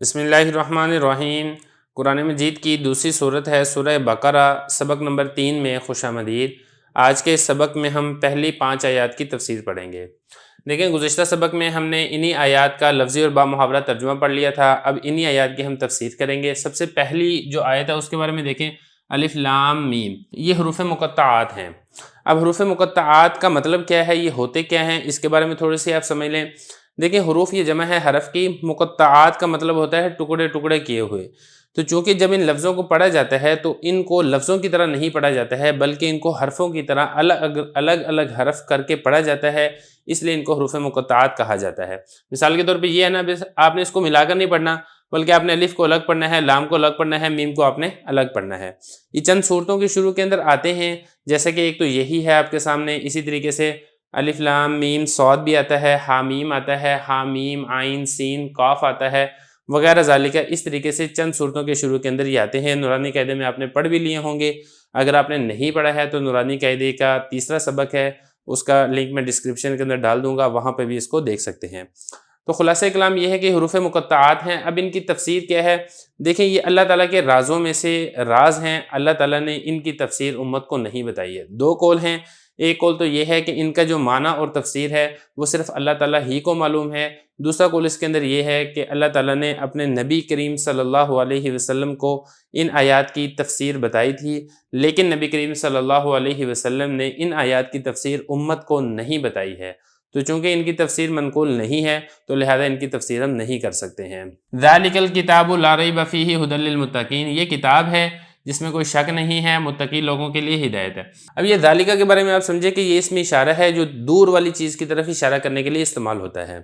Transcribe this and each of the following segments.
بسم اللہ الرحمن الرحیم۔ قرآن مجید کی دوسری صورت ہے سورہ بقرہ، سبق نمبر 3 میں خوش آمدید۔ آج کے سبق میں ہم پہلی 5 آیات کی تفسیر پڑھیں گے۔ دیکھیں، گزشتہ سبق میں ہم نے انہی آیات کا لفظی اور بامحاورہ ترجمہ پڑھ لیا تھا۔ اب انہی آیات کی ہم تفسیر کریں گے۔ سب سے پہلی جو آیت ہے اس کے بارے میں دیکھیں، الف لام میم، یہ حروف مقطعات ہیں۔ اب حروف مقطعات کا مطلب کیا ہے، یہ ہوتے کیا ہیں، اس کے بارے میں تھوڑی سی آپ سمجھ لیں۔ دیکھیں، حروف یہ جمع ہے حرف کی، مقطعات کا مطلب ہوتا ہے ٹکڑے ٹکڑے کیے ہوئے۔ تو چونکہ جب ان لفظوں کو پڑھا جاتا ہے تو ان کو لفظوں کی طرح نہیں پڑھا جاتا ہے، بلکہ ان کو حرفوں کی طرح الگ الگ حرف کر کے پڑھا جاتا ہے، اس لیے ان کو حروف مقطعات کہا جاتا ہے۔ مثال کے طور پہ یہ ہے نا، آپ نے اس کو ملا کر نہیں پڑھنا، بلکہ آپ نے الف کو الگ پڑھنا ہے، لام کو الگ پڑھنا ہے، میم کو آپ نے الگ پڑھنا ہے۔ یہ چند صورتوں کے شروع کے اندر آتے ہیں، جیسے کہ ایک تو یہی ہے آپ کے سامنے، اسی طریقے سے الف لام میم صاد بھی آتا ہے، حامیم آتا ہے، حامیم عین سین قاف آتا ہے وغیرہ ذالک۔ اس طریقے سے چند صورتوں کے شروع کے اندر یہ آتے ہیں۔ نورانی قاعدے میں آپ نے پڑھ بھی لیے ہوں گے۔ اگر آپ نے نہیں پڑھا ہے تو نورانی قاعدے کا تیسرا سبق ہے، اس کا لنک میں ڈسکرپشن کے اندر ڈال دوں گا، وہاں پہ بھی اس کو دیکھ سکتے ہیں۔ تو خلاصہ کلام یہ ہے کہ حروف مقطعات ہیں۔ اب ان کی تفسیر کیا ہے؟ دیکھیں، یہ اللہ تعالیٰ کے رازوں میں سے راز ہیں۔ اللہ تعالیٰ نے ان کی تفسیر امت کو نہیں بتائی ہے۔ دو قول ہیں۔ ایک قول تو یہ ہے کہ ان کا جو معنی اور تفسیر ہے وہ صرف اللہ تعالیٰ ہی کو معلوم ہے۔ دوسرا قول اس کے اندر یہ ہے کہ اللہ تعالیٰ نے اپنے نبی کریم صلی اللہ علیہ وسلم کو ان آیات کی تفسیر بتائی تھی، لیکن نبی کریم صلی اللہ علیہ وسلم نے ان آیات کی تفسیر امت کو نہیں بتائی ہے۔ تو چونکہ ان کی تفسیر منقول نہیں ہے تو لہذا ان کی تفسیر ہم نہیں کر سکتے ہیں۔ ذالک الکتاب لا ریب فیہ ھدی للمتقین، یہ کتاب ہے جس میں کوئی شک نہیں ہے، متقی لوگوں کے لیے ہدایت ہے۔ اب یہ ذالکہ کے بارے میں آپ سمجھے کہ یہ اس میں اشارہ ہے جو دور والی چیز کی طرف اشارہ کرنے کے لیے استعمال ہوتا ہے۔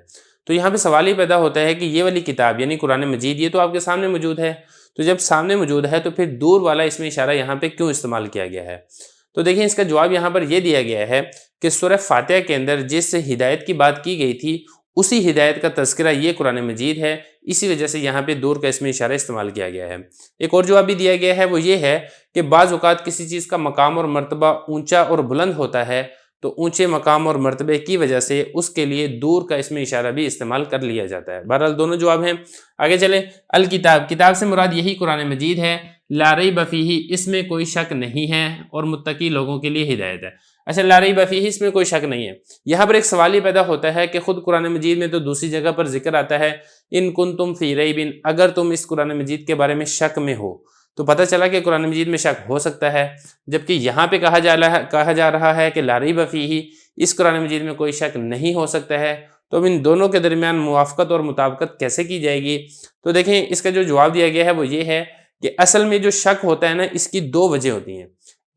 تو یہاں پہ سوال ہی پیدا ہوتا ہے کہ یہ والی کتاب یعنی قرآن مجید، یہ تو آپ کے سامنے موجود ہے، تو جب سامنے موجود ہے تو پھر دور والا اس میں اشارہ یہاں پہ کیوں استعمال کیا گیا ہے؟ تو دیکھیں، اس کا جواب یہاں پر یہ دیا گیا ہے کہ سورہ فاتحہ کے اندر جس ہدایت کی بات کی گئی تھی اسی ہدایت کا تذکرہ یہ قرآن مجید ہے، اسی وجہ سے یہاں پہ دور کا اس میں اشارہ استعمال کیا گیا ہے۔ ایک اور جواب بھی دیا گیا ہے، وہ یہ ہے کہ بعض اوقات کسی چیز کا مقام اور مرتبہ اونچا اور بلند ہوتا ہے، تو اونچے مقام اور مرتبے کی وجہ سے اس کے لیے دور کا اس میں اشارہ بھی استعمال کر لیا جاتا ہے۔ بہرحال دونوں جواب ہیں۔ آگے چلیں، الکتاب، کتاب سے مراد یہی قرآن مجید ہے، لا ریب فیہ، اس میں کوئی شک نہیں ہے، اور متقی لوگوں کے لیے ہدایت ہے۔ اچھا، لا ریب فیہ، اس میں کوئی شک نہیں ہے، یہاں پر ایک سوال ہی پیدا ہوتا ہے کہ خود قرآن مجید میں تو دوسری جگہ پر ذکر آتا ہے ان کنتم فی ریب، اگر تم اس قرآن مجید کے بارے میں شک میں ہو، تو پتہ چلا کہ قرآن مجید میں شک ہو سکتا ہے، جبکہ یہاں پہ کہا جا رہا ہے کہ لا ریب فیہ، اس قرآن مجید میں کوئی شک نہیں ہو سکتا ہے۔ تو اب ان دونوں کے درمیان موافقت اور مطابقت کیسے کی جائے گی؟ تو دیکھیں، اس کا جو جواب دیا گیا ہے وہ یہ ہے کہ اصل میں جو شک ہوتا ہے نا، اس کی دو وجہ ہوتی ہیں۔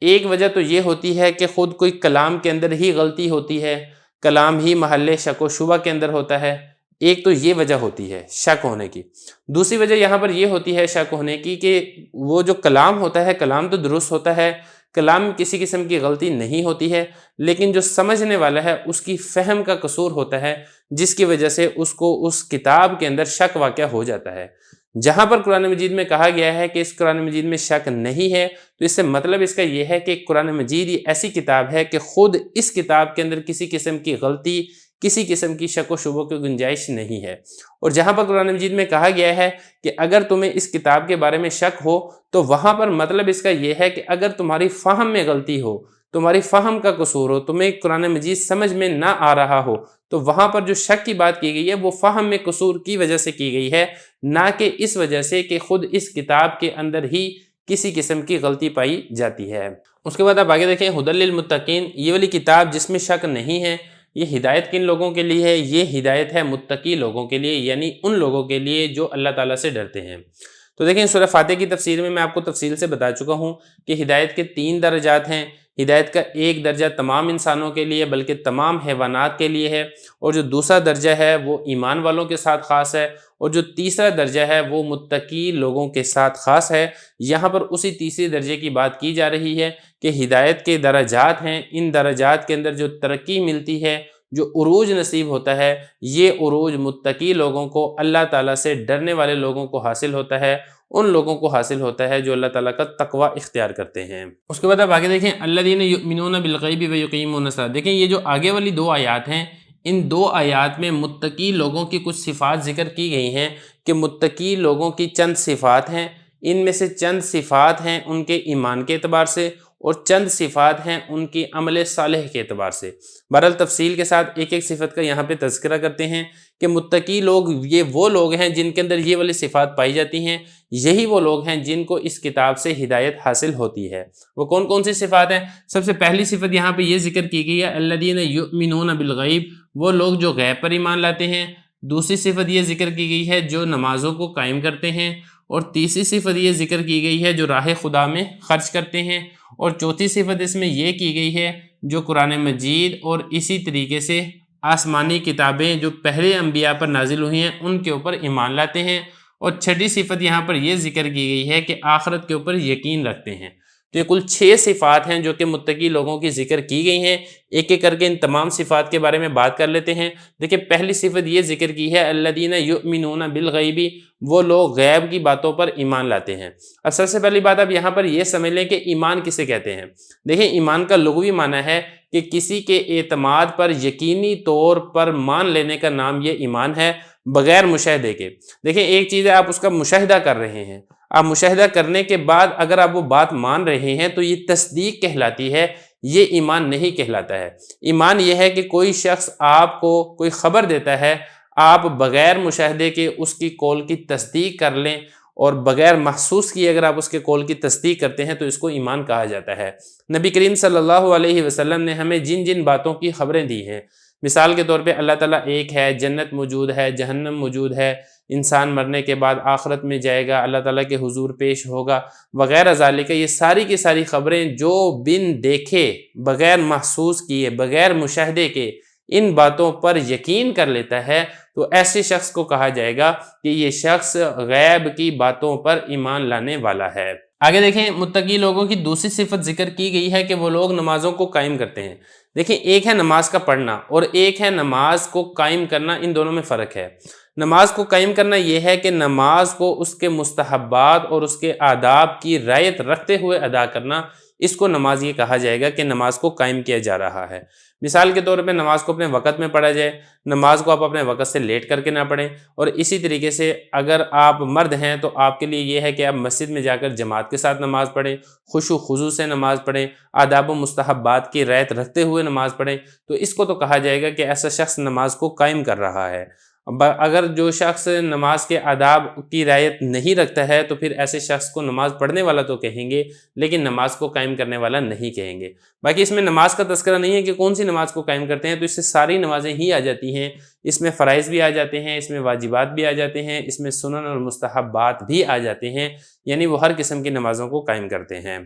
ایک وجہ تو یہ ہوتی ہے کہ خود کوئی کلام کے اندر ہی غلطی ہوتی ہے، کلام ہی محل شک و شبہ کے اندر ہوتا ہے، ایک تو یہ وجہ ہوتی ہے شک ہونے کی۔ دوسری وجہ یہاں پر یہ ہوتی ہے شک ہونے کی کہ وہ جو کلام ہوتا ہے، کلام تو درست ہوتا ہے، کلام میں کسی قسم کی غلطی نہیں ہوتی ہے، لیکن جو سمجھنے والا ہے اس کی فہم کا قصور ہوتا ہے، جس کی وجہ سے اس کو اس کتاب کے اندر شک واقع ہو جاتا ہے۔ جہاں پر قرآن مجید میں کہا گیا ہے کہ اس قرآن مجید میں شک نہیں ہے، تو اس سے مطلب اس کا یہ ہے کہ قرآن مجید یہ ایسی کتاب ہے کہ خود اس کتاب کے اندر کسی قسم کی غلطی، کسی قسم کی شک و شبہ کی گنجائش نہیں ہے۔ اور جہاں پر قرآن مجید میں کہا گیا ہے کہ اگر تمہیں اس کتاب کے بارے میں شک ہو، تو وہاں پر مطلب اس کا یہ ہے کہ اگر تمہاری فہم میں غلطی ہو، تمہاری فہم کا قصور ہو، تمہیں قرآن مجید سمجھ میں نہ آ رہا ہو، تو وہاں پر جو شک کی بات کی گئی ہے وہ فہم میں قصور کی وجہ سے کی گئی ہے، نہ کہ اس وجہ سے کہ خود اس کتاب کے اندر ہی کسی قسم کی غلطی پائی جاتی ہے۔ اس کے بعد آپ آگے دیکھیں، ھدی للمتقین، یہ والی کتاب جس میں شک نہیں ہے، یہ ہدایت کن لوگوں کے لیے ہے؟ یہ ہدایت ہے متقی لوگوں کے لیے، یعنی ان لوگوں کے لیے جو اللہ تعالیٰ سے ڈرتے ہیں۔ تو دیکھیں، سورہ فاتحہ کی تفسیر میں آپ کو تفصیل سے بتا چکا ہوں کہ ہدایت کے 3 درجات ہیں۔ ہدایت کا ایک درجہ تمام انسانوں کے لیے بلکہ تمام حیوانات کے لیے ہے، اور جو دوسرا درجہ ہے وہ ایمان والوں کے ساتھ خاص ہے، اور جو تیسرا درجہ ہے وہ متقی لوگوں کے ساتھ خاص ہے۔ یہاں پر اسی تیسرے درجے کی بات کی جا رہی ہے کہ ہدایت کے درجات ہیں، ان درجات کے اندر جو ترقی ملتی ہے، جو عروج نصیب ہوتا ہے، یہ عروج متقی لوگوں کو، اللہ تعالیٰ سے ڈرنے والے لوگوں کو حاصل ہوتا ہے، ان لوگوں کو حاصل ہوتا ہے جو اللہ تعالیٰ کا تقوی اختیار کرتے ہیں۔ اس کے بعد آپ آگے دیکھیں، الذین یؤمنون بالغیب ویقیمون الصلاۃ، دیکھیں یہ جو آگے والی 2 آیات ہیں، ان دو آیات میں متقی لوگوں کی کچھ صفات ذکر کی گئی ہیں کہ متقی لوگوں کی چند صفات ہیں، ان میں سے چند صفات ہیں ان کے ایمان کے اعتبار سے اور چند صفات ہیں ان کی عمل صالح کے اعتبار سے۔ بہرحال تفصیل کے ساتھ ایک ایک صفت کا یہاں پہ تذکرہ کرتے ہیں کہ متقی لوگ یہ وہ لوگ ہیں جن کے اندر یہ والی صفات پائی جاتی ہیں، یہی وہ لوگ ہیں جن کو اس کتاب سے ہدایت حاصل ہوتی ہے۔ وہ کون کون سی صفات ہیں؟ سب سے پہلی صفت یہاں پہ یہ ذکر کی گئی ہے الذین یؤمنون بالغیب، وہ لوگ جو غیب پر ایمان لاتے ہیں۔ دوسری صفت یہ ذکر کی گئی ہے جو نمازوں کو قائم کرتے ہیں، اور تیسری صفت یہ ذکر کی گئی ہے جو راہ خدا میں خرچ کرتے ہیں، اور چوتھی صفت اس میں یہ کی گئی ہے جو قرآن مجید اور اسی طریقے سے آسمانی کتابیں جو پہلے انبیاء پر نازل ہوئی ہیں ان کے اوپر ایمان لاتے ہیں، اور چھٹی صفت یہاں پر یہ ذکر کی گئی ہے کہ آخرت کے اوپر یقین رکھتے ہیں۔ تو یہ کل 6 صفات ہیں جو کہ متقی لوگوں کی ذکر کی گئی ہیں۔ ایک ایک کر کے ان تمام صفات کے بارے میں بات کر لیتے ہیں۔ دیکھیں پہلی صفت یہ ذکر کی ہے الذین یؤمنون بالغیب، وہ لوگ غیب کی باتوں پر ایمان لاتے ہیں۔ اب سب سے پہلی بات اب یہاں پر یہ سمجھ لیں کہ ایمان کسے کہتے ہیں۔ دیکھیں ایمان کا لغوی معنی ہے کہ کسی کے اعتماد پر یقینی طور پر مان لینے کا نام یہ ایمان ہے، بغیر مشاہدے کے۔ دیکھیں ایک چیز ہے آپ اس کا مشاہدہ کر رہے ہیں، آپ مشاہدہ کرنے کے بعد اگر آپ وہ بات مان رہے ہیں تو یہ تصدیق کہلاتی ہے، یہ ایمان نہیں کہلاتا ہے۔ ایمان یہ ہے کہ کوئی شخص آپ کو کوئی خبر دیتا ہے، آپ بغیر مشاہدے کے اس کی قول کی تصدیق کر لیں، اور بغیر محسوس کیے اگر آپ اس کے قول کی تصدیق کرتے ہیں تو اس کو ایمان کہا جاتا ہے۔ نبی کریم صلی اللہ علیہ وسلم نے ہمیں جن جن باتوں کی خبریں دی ہیں، مثال کے طور پہ اللہ تعالیٰ ایک ہے، جنت موجود ہے، جہنم موجود ہے، انسان مرنے کے بعد آخرت میں جائے گا، اللہ تعالیٰ کے حضور پیش ہوگا وغیرہ ذالک، یہ ساری کی ساری خبریں جو بن دیکھے، بغیر محسوس کیے، بغیر مشاہدے کے ان باتوں پر یقین کر لیتا ہے تو ایسے شخص کو کہا جائے گا کہ یہ شخص غیب کی باتوں پر ایمان لانے والا ہے۔ آگے دیکھیں متقی لوگوں کی دوسری صفت ذکر کی گئی ہے کہ وہ لوگ نمازوں کو قائم کرتے ہیں۔ دیکھیں ایک ہے نماز کا پڑھنا اور ایک ہے نماز کو قائم کرنا، ان دونوں میں فرق ہے۔ نماز کو قائم کرنا یہ ہے کہ نماز کو اس کے مستحبات اور اس کے آداب کی رعایت رکھتے ہوئے ادا کرنا، اس کو نماز یہ کہا جائے گا کہ نماز کو قائم کیا جا رہا ہے۔ مثال کے طور پہ نماز کو اپنے وقت میں پڑھا جائے، نماز کو آپ اپنے وقت سے لیٹ کر کے نہ پڑھیں، اور اسی طریقے سے اگر آپ مرد ہیں تو آپ کے لیے یہ ہے کہ آپ مسجد میں جا کر جماعت کے ساتھ نماز پڑھیں، خشوع و خضوع سے نماز پڑھیں، آداب و مستحبات کی رعایت رکھتے ہوئے نماز پڑھیں، تو اس کو تو کہا جائے گا کہ ایسا شخص نماز کو قائم کر رہا ہے۔ اگر جو شخص نماز کے آداب کی رعایت نہیں رکھتا ہے تو پھر ایسے شخص کو نماز پڑھنے والا تو کہیں گے لیکن نماز کو قائم کرنے والا نہیں کہیں گے۔ باقی اس میں نماز کا تذکرہ نہیں ہے کہ کون سی نماز کو قائم کرتے ہیں، تو اس سے ساری نمازیں ہی آ جاتی ہیں، اس میں فرائض بھی آ جاتے ہیں، اس میں واجبات بھی آ جاتے ہیں، اس میں سنن اور مستحبات بھی آ جاتے ہیں، یعنی وہ ہر قسم کی نمازوں کو قائم کرتے ہیں۔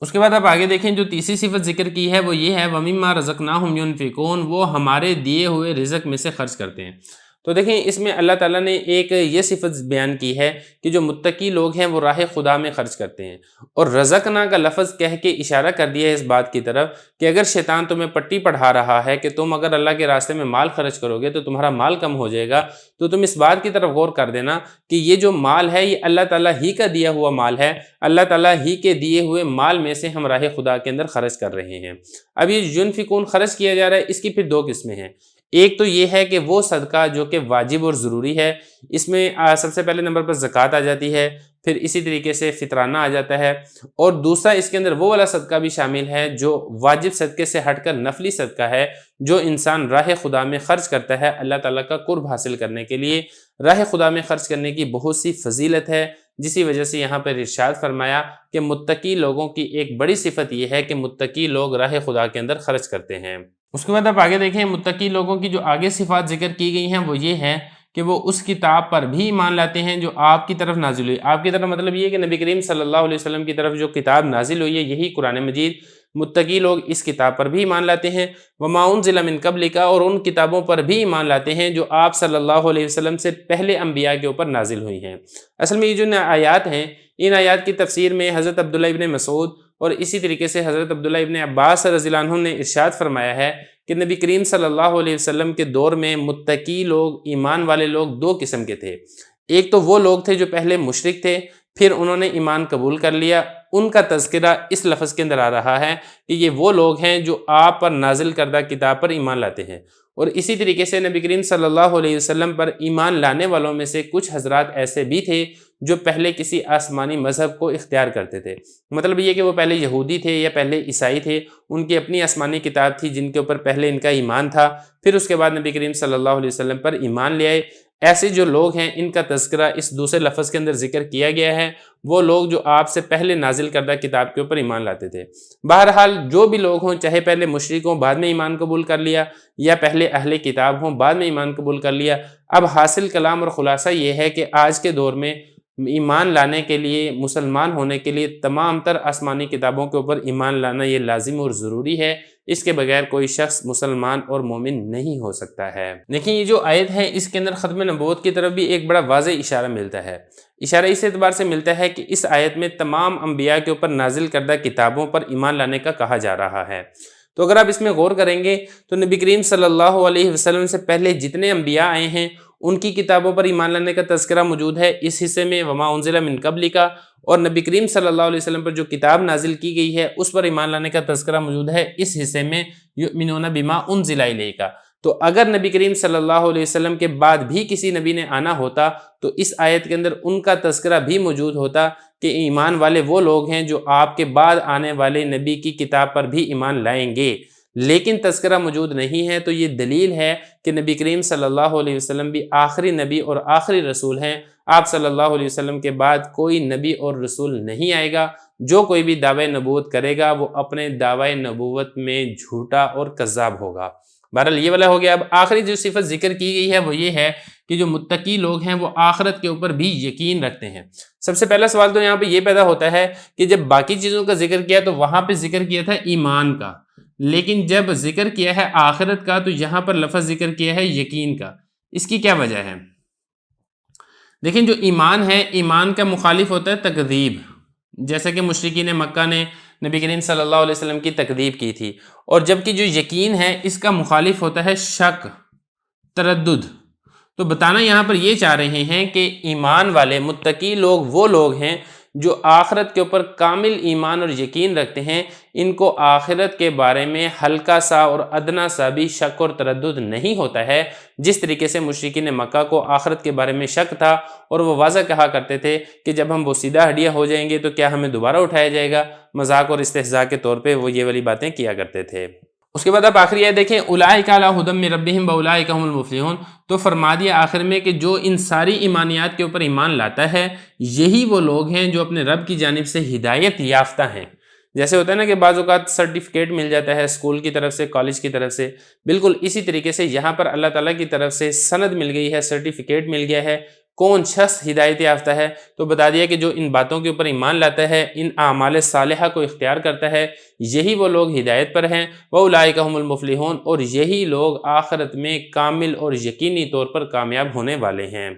اس کے بعد آپ آگے دیکھیں جو تیسری صفت ذکر کی ہے وہ یہ ہے وَمِمَّا رَزَقْنَاهُمْ يُنْفِقُونَ، وہ ہمارے دیے ہوئے رزق میں سے خرچ کرتے ہیں۔ تو دیکھیں اس میں اللہ تعالیٰ نے ایک یہ صفت بیان کی ہے کہ جو متقی لوگ ہیں وہ راہ خدا میں خرچ کرتے ہیں، اور رزقنا کا لفظ کہہ کے اشارہ کر دیا ہے اس بات کی طرف کہ اگر شیطان تمہیں پٹی پڑھا رہا ہے کہ تم اگر اللہ کے راستے میں مال خرچ کرو گے تو تمہارا مال کم ہو جائے گا، تو تم اس بات کی طرف غور کر دینا کہ یہ جو مال ہے یہ اللہ تعالیٰ ہی کا دیا ہوا مال ہے، اللہ تعالیٰ ہی کے دیے ہوئے مال میں سے ہم راہ خدا کے اندر خرچ کر رہے ہیں۔ اب یہ ينفقون خرچ کیا جا رہا ہے، اس کی پھر 2 قسمیں ہیں۔ ایک تو یہ ہے کہ وہ صدقہ جو کہ واجب اور ضروری ہے، اس میں سب سے پہلے نمبر پر زکوٰۃ آ جاتی ہے، پھر اسی طریقے سے فطرانہ آ جاتا ہے، اور دوسرا اس کے اندر وہ والا صدقہ بھی شامل ہے جو واجب صدقے سے ہٹ کر نفلی صدقہ ہے، جو انسان راہ خدا میں خرچ کرتا ہے اللہ تعالیٰ کا قرب حاصل کرنے کے لیے۔ راہ خدا میں خرچ کرنے کی بہت سی فضیلت ہے، جسی وجہ سے یہاں پر ارشاد فرمایا کہ متقی لوگوں کی ایک بڑی صفت یہ ہے کہ متقی لوگ راہ خدا کے اندر خرچ کرتے ہیں۔ اس کے بعد آپ آگے دیکھیں متقی لوگوں کی جو آگے صفات ذکر کی گئی ہیں وہ یہ ہے کہ وہ اس کتاب پر بھی ایمان لاتے ہیں جو آپ کی طرف نازل ہوئی۔ آپ کی طرف مطلب یہ ہے کہ نبی کریم صلی اللہ علیہ وسلم کی طرف جو کتاب نازل ہوئی ہے یہی قرآن مجید، متقی لوگ اس کتاب پر بھی ایمان لاتے ہیں۔ وَمَا أُنزِلَ مِن قَبْلِكَ، اور ان کتابوں پر بھی ایمان لاتے ہیں جو آپ صلی اللہ علیہ وسلم سے پہلے انبیاء کے اوپر نازل ہوئی ہیں۔ اصل میں یہ جو آیات ہیں، ان آیات کی تفسیر میں حضرت عبداللہ ابن مسعود اور اسی طریقے سے حضرت عبداللہ ابن عباس رضی اللہ عنہ نے ارشاد فرمایا ہے کہ نبی کریم صلی اللہ علیہ وسلم کے دور میں متقی لوگ، ایمان والے لوگ 2 قسم کے تھے۔ ایک تو وہ لوگ تھے جو پہلے مشرک تھے، پھر انہوں نے ایمان قبول کر لیا، ان کا تذکرہ اس لفظ کے اندر آ رہا ہے کہ یہ وہ لوگ ہیں جو آپ پر نازل کردہ کتاب پر ایمان لاتے ہیں۔ اور اسی طریقے سے نبی کریم صلی اللہ علیہ وسلم پر ایمان لانے والوں میں سے کچھ حضرات ایسے بھی تھے جو پہلے کسی آسمانی مذہب کو اختیار کرتے تھے، مطلب یہ کہ وہ پہلے یہودی تھے یا پہلے عیسائی تھے، ان کی اپنی آسمانی کتاب تھی جن کے اوپر پہلے ان کا ایمان تھا، پھر اس کے بعد نبی کریم صلی اللہ علیہ وسلم پر ایمان لے آئے۔ ایسے جو لوگ ہیں ان کا تذکرہ اس دوسرے لفظ کے اندر ذکر کیا گیا ہے، وہ لوگ جو آپ سے پہلے نازل کردہ کتاب کے اوپر ایمان لاتے تھے۔ بہرحال جو بھی لوگ ہوں، چاہے پہلے مشرک ہوں بعد میں ایمان قبول کر لیا، یا پہلے اہل کتاب ہوں بعد میں ایمان قبول کر لیا، اب حاصل کلام اور خلاصہ یہ ہے کہ آج کے دور میں ایمان لانے کے لیے، مسلمان ہونے کے لیے تمام تر آسمانی کتابوں کے اوپر ایمان لانا یہ لازم اور ضروری ہے، اس کے بغیر کوئی شخص مسلمان اور مومن نہیں ہو سکتا ہے۔ دیکھیں یہ جو آیت ہے اس کے اندر ختم نبوت کی طرف بھی ایک بڑا واضح اشارہ ملتا ہے۔ اشارہ اس اعتبار سے ملتا ہے کہ اس آیت میں تمام انبیاء کے اوپر نازل کردہ کتابوں پر ایمان لانے کا کہا جا رہا ہے۔ تو اگر آپ اس میں غور کریں گے تو نبی کریم صلی اللہ علیہ وسلم سے پہلے جتنے انبیاء آئے ہیں ان کی کتابوں پر ایمان لانے کا تذکرہ موجود ہے اس حصے میں، وما انزل من قبلک، اور نبی کریم صلی اللہ علیہ وسلم پر جو کتاب نازل کی گئی ہے اس پر ایمان لانے کا تذکرہ موجود ہے اس حصے میں، یؤمنون بما انزل الیک۔ تو اگر نبی کریم صلی اللہ علیہ وسلم کے بعد بھی کسی نبی نے آنا ہوتا تو اس آیت کے اندر ان کا تذکرہ بھی موجود ہوتا کہ ایمان والے وہ لوگ ہیں جو آپ کے بعد آنے والے نبی کی کتاب پر بھی ایمان لائیں گے، لیکن تذکرہ موجود نہیں ہے، تو یہ دلیل ہے کہ نبی کریم صلی اللہ علیہ وسلم بھی آخری نبی اور آخری رسول ہیں۔ آپ صلی اللہ علیہ وسلم کے بعد کوئی نبی اور رسول نہیں آئے گا۔ جو کوئی بھی دعوی نبوت کرے گا وہ اپنے دعوی نبوت میں جھوٹا اور کذاب ہوگا۔ بہرحال یہ والا ہو گیا۔ اب آخری جو صفت ذکر کی گئی ہے وہ یہ ہے کہ جو متقی لوگ ہیں وہ آخرت کے اوپر بھی یقین رکھتے ہیں۔ سب سے پہلا سوال تو یہاں پہ یہ پیدا ہوتا ہے کہ جب باقی چیزوں کا ذکر کیا تو وہاں پہ ذکر کیا تھا ایمان کا، لیکن جب ذکر کیا ہے آخرت کا تو یہاں پر لفظ ذکر کیا ہے یقین کا۔ اس کی کیا وجہ ہے؟ دیکھیں جو ایمان ہے، ایمان کا مخالف ہوتا ہے تکذیب، جیسا کہ مشرکین مکہ نے نبی کریم صلی اللہ علیہ وسلم کی تکذیب کی تھی، اور جبکہ جو یقین ہے اس کا مخالف ہوتا ہے شک، تردد۔ تو بتانا یہاں پر یہ چاہ رہے ہیں کہ ایمان والے متقی لوگ وہ لوگ ہیں جو آخرت کے اوپر کامل ایمان اور یقین رکھتے ہیں، ان کو آخرت کے بارے میں ہلکا سا اور ادنا سا بھی شک اور تردد نہیں ہوتا ہے، جس طریقے سے مشرکین مکہ کو آخرت کے بارے میں شک تھا اور وہ واضح کہا کرتے تھے کہ جب ہم بوسیدہ ہڈیاں ہو جائیں گے تو کیا ہمیں دوبارہ اٹھایا جائے گا، مذاق اور استہزاء کے طور پہ وہ یہ والی باتیں کیا کرتے تھے۔ اس کے بعد آپ آخری آیت دیکھیں، اولئک علی ھدی من ربہم واولئک ھم المفلحون، تو فرما دیا آخر میں کہ جو ان ساری ایمانیات کے اوپر ایمان لاتا ہے یہی وہ لوگ ہیں جو اپنے رب کی جانب سے ہدایت یافتہ ہیں۔ جیسے ہوتا ہے نا کہ بعض اوقات سرٹیفکیٹ مل جاتا ہے اسکول کی طرف سے، کالج کی طرف سے، بالکل اسی طریقے سے یہاں پر اللہ تعالیٰ کی طرف سے سند مل گئی ہے، سرٹیفکیٹ مل گیا ہے۔ کون شخص ہدایت یافتہ ہے؟ تو بتا دیا کہ جو ان باتوں کے اوپر ایمان لاتا ہے، ان اعمال صالحہ کو اختیار کرتا ہے، یہی وہ لوگ ہدایت پر ہیں۔ وَأُولَٰئِكَ هُمُ الْمُفْلِحُونَ، اور یہی لوگ آخرت میں کامل اور یقینی طور پر کامیاب ہونے والے ہیں۔